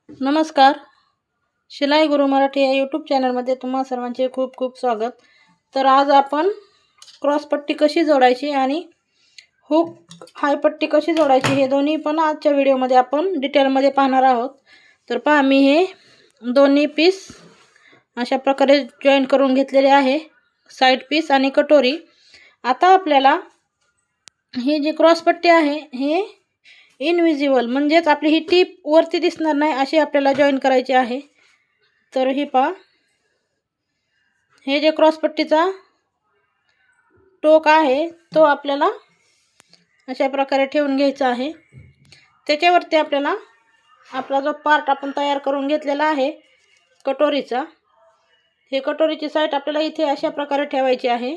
नमस्कार. शिलाई गुरु मराठी या यूट्यूब चॅनलमध्ये तुम्हा सर्वांचे खूप खूप स्वागत. तर आज आपण क्रॉसपट्टी कशी जोडायची आणि हुक हायपट्टी कशी जोडायची हे दोन्ही पण आजच्या व्हिडिओमध्ये आपण डिटेलमध्ये पाहणार आहोत. तर पहा, मी हे दोन्ही पीस अशा प्रकारे जॉईन करून घेतलेले आहे, साइड पीस आणि कटोरी. आता आपल्याला ही जी क्रॉसपट्टी आहे हे इनविजिबल म्हणजेच आपली ही टीप वरती दिसणार नाही अशी आपल्याला जॉईन करायची आहे. तर ही पहा, हे जे क्रॉसपट्टीचा टोक आहे तो आपल्याला अशा प्रकारे ठेवून घ्यायचा आहे. त्याच्यावरती आपल्याला आपला जो पार्ट आपण तयार करून घेतलेला आहे कटोरीचा, हे कटोरीची साईड आपल्याला इथे अशा प्रकारे ठेवायची आहे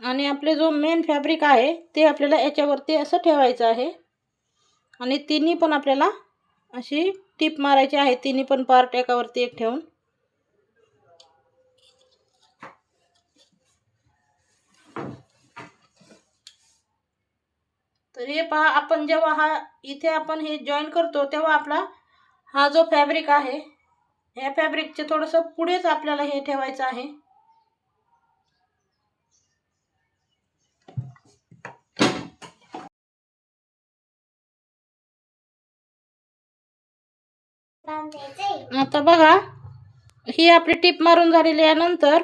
आणि आपले जो मेन फॅब्रिक आहे ते आपल्याला याच्यावरती असं ठेवायचं आहे आणि तिन्ही पण आपल्याला अशी टिप मारायची आहे, तिन्ही पण पार्ट एकावरती एक ठेवून. तर हे पहा, आपण जेव्हा हा इथे आपण हे जॉईन करतो तेव्हा आपला हा जो फॅब्रिक आहे या फॅब्रिकचे थोडंसं पुढेच आपल्याला हे ठेवायचं आहे. आता बघा, ही आपली टिप मारून झालेली आहे. नंतर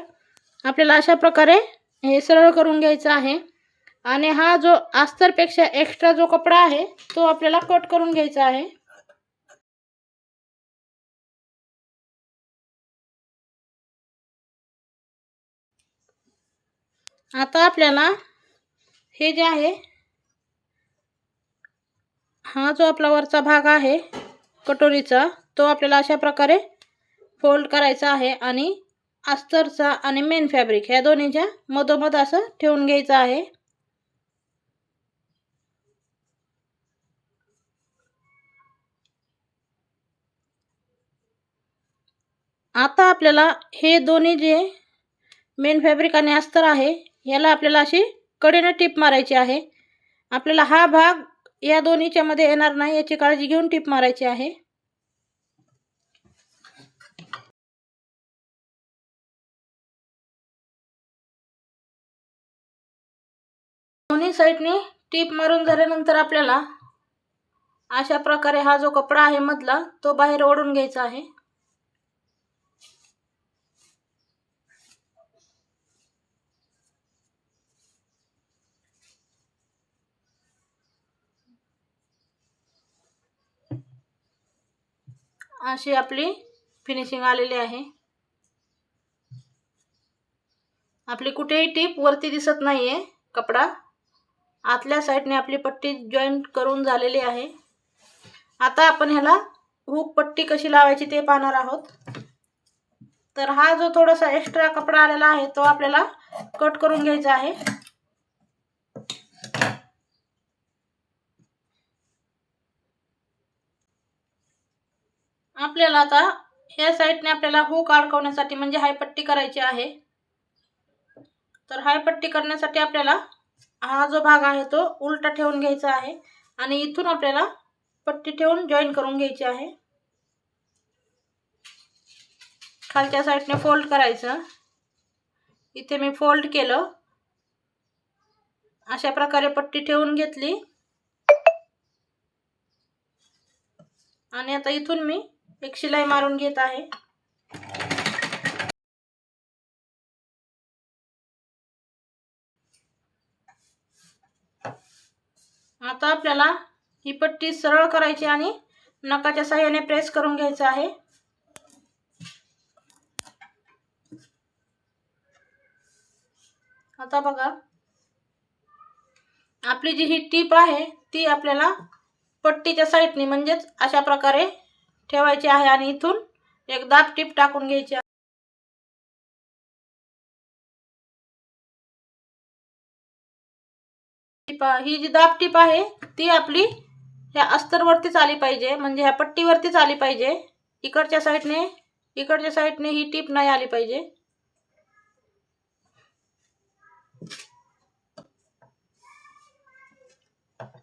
आपल्याला अशा प्रकारे हे सरळ करून घ्यायचं आहे आणि हा जो अस्तरपेक्षा एक्स्ट्रा जो कपडा आहे तो आपल्याला कट करून घ्यायचा आहे. आता आपल्याला हे जे आहे, हा जो आपला वरचा भाग आहे कटोरीचा तो आपल्याला अशा प्रकारे फोल्ड करायचा आहे आणि अस्तरचा आणि मेन फॅब्रिक ह्या दोन्हीच्या मधोमध असं ठेवून घ्यायचं आहे. आता आपल्याला हे दोन्ही जे मेन फॅब्रिक आणि अस्तर आहे याला आपल्याला अशी कडेने टिप मारायची आहे. आपल्याला हा भाग या दोन्हीच्या मध्ये येणार नाही याची काळजी घेऊन टिप मारायची आहे. दोन्ही साइडने टिप मारून झाल्यानंतर आपल्याला अशा प्रकारे हा जो कपडा आहे मधला तो बाहेर ओढून घ्यायचा आहे. अशी आपली फिनिशिंग आलेली आहे. आपली कुठेही टिप वरती दिसत नाहीये, कपडा आतल्या साइडने आपली पट्टी जॉईंट करून झालेली आहे. आता आपण ह्याला हुक पट्टी कशी लावायची ते पाहणार आहोत. तर हा जो थोडासा एक्स्ट्रा कपडा आलेला आहे तो आपल्याला कट करून घ्यायचा आहे. आपल्याला आता ह्या साइडने आपल्याला हुक अडकवण्यासाठी म्हणजे हाय पट्टी करायची आहे. तर हाय पट्टी करण्यासाठी आपल्याला हा जो भाग आहे तो उलटा ठेवून घ्यायचा आहे आणि इथून आपल्याला पट्टी ठेवून जॉईन करून घ्यायची आहे. खालच्या साइडने फोल्ड करायचं. इथे मी फोल्ड केलं, अशा प्रकारे पट्टी ठेवून घेतली आणि आता इथून मी एक शिलाई मारून घेत आहे. आता आपल्याला ही पट्टी सरळ करायची आणि नखाच्या साहाय्याने प्रेस करून घ्यायचं आहे. आता बघा, आपली जी ही टीप आहे ती आपल्याला पट्टीच्या साइडने म्हणजेच अशा प्रकारे ठेवायची आहे आणि इथून एक दाब टीप टाकून घ्यायची आहे. ही जी दाब टीप आहे ती आपली ह्या अस्तरवरतीच आली पाहिजे, म्हणजे ह्या पट्टीवरतीच आली पाहिजे. इकडच्या साइडने ही टीप नाही आली पाहिजे.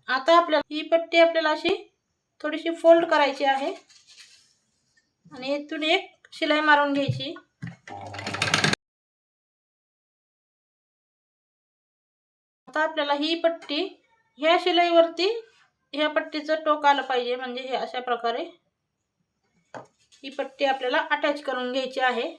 आता आपल्याला ही पट्टी आपल्याला अशी थोडीशी फोल्ड करायची आहे आणि इथून एक शिलाई मारून घ्यायची। आता आपल्याला ही पट्टी ह्या शिलाईवरती ह्या पट्टीचं टोक आलं पाहिजे, म्हणजे हे अशा प्रकारे ही पट्टी आपल्याला अटॅच करून घ्यायची आहे।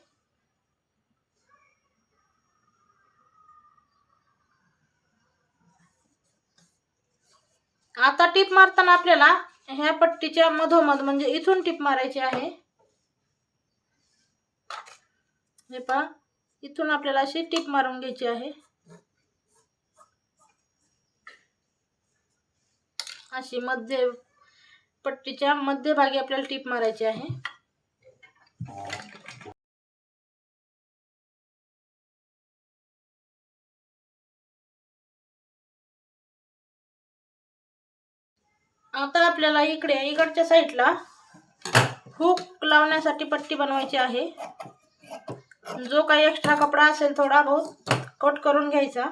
आता टिप मारताना आपल्याला ह्या पट्टीच्या मधोमध म्हणजे इथून टिप मारायची आहे। हे पहा, इथून आपल्याला अशी टिप मारून घ्यायची आहे। अशी मध्य पट्टीच्या मध्यभागी आपल्याला टिप मारायची आहे। आता आपल्याला इकडच्या साईडला हुक लावण्यासाठी पट्टी बनवायची आहे। जो काही एक्स्ट्रा कपडा असेल थोडा बहुत कट करून घ्यायचा।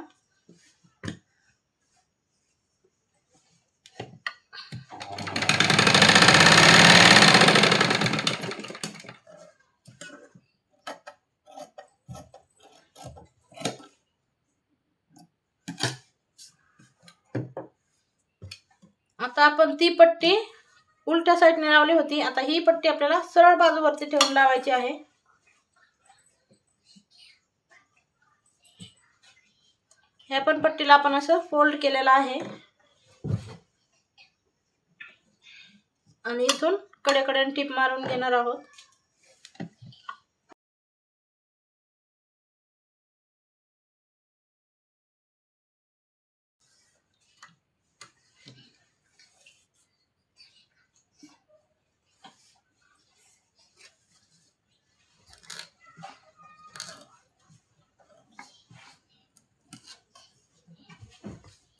आता आपण ती पट्टी उलट्या साईडने लावली होती, आता ही पट्टी आपल्याला सरळ बाजूवरती ठेवून लावायची आहे। ह्या पण पट्टीला आपण असं फोल्ड केलेलं आहे आणि इथून कडेकडेने टिप मारून घेणार आहोत।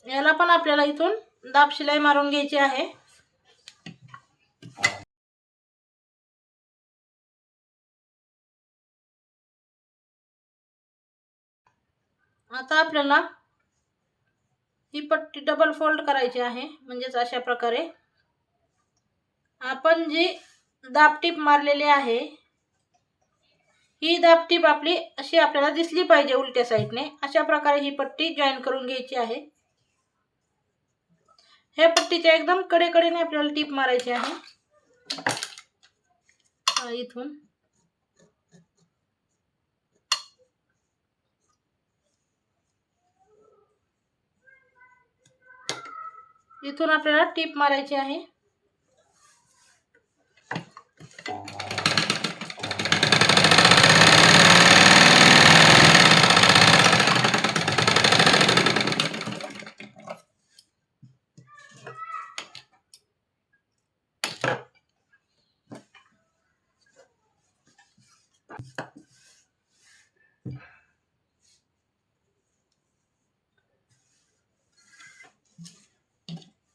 याला पण आपल्याला इथून दाब शिलाई मारून घ्यायची आहे। आता आपल्याला ही पट्टी डबल फोल्ड करायची आहे, म्हणजेच अशा प्रकारे आपण जी दाब टीप मारलेली आहे ही दाब टीप आपली अशी आपल्याला दिसली पाहिजे उलट्या साईडने। अशा प्रकारे ही पट्टी जॉईन करून घ्यायची आहे। ह्या पट्टीच्या एकदम कडेकडेने आपल्याला टीप मारायची आहे। इथून आपल्याला टीप मारायची आहे।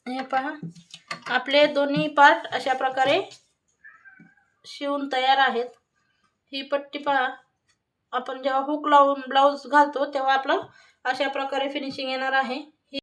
हे पहा, आपले दोन्ही पार्ट अशा प्रकारे शिवून तयार आहेत। ही पट्टी पहा, आपण जेव्हा हुक लावून ब्लाउज घालतो तेव्हा आपलं अशा प्रकारे फिनिशिंग येणार आहे।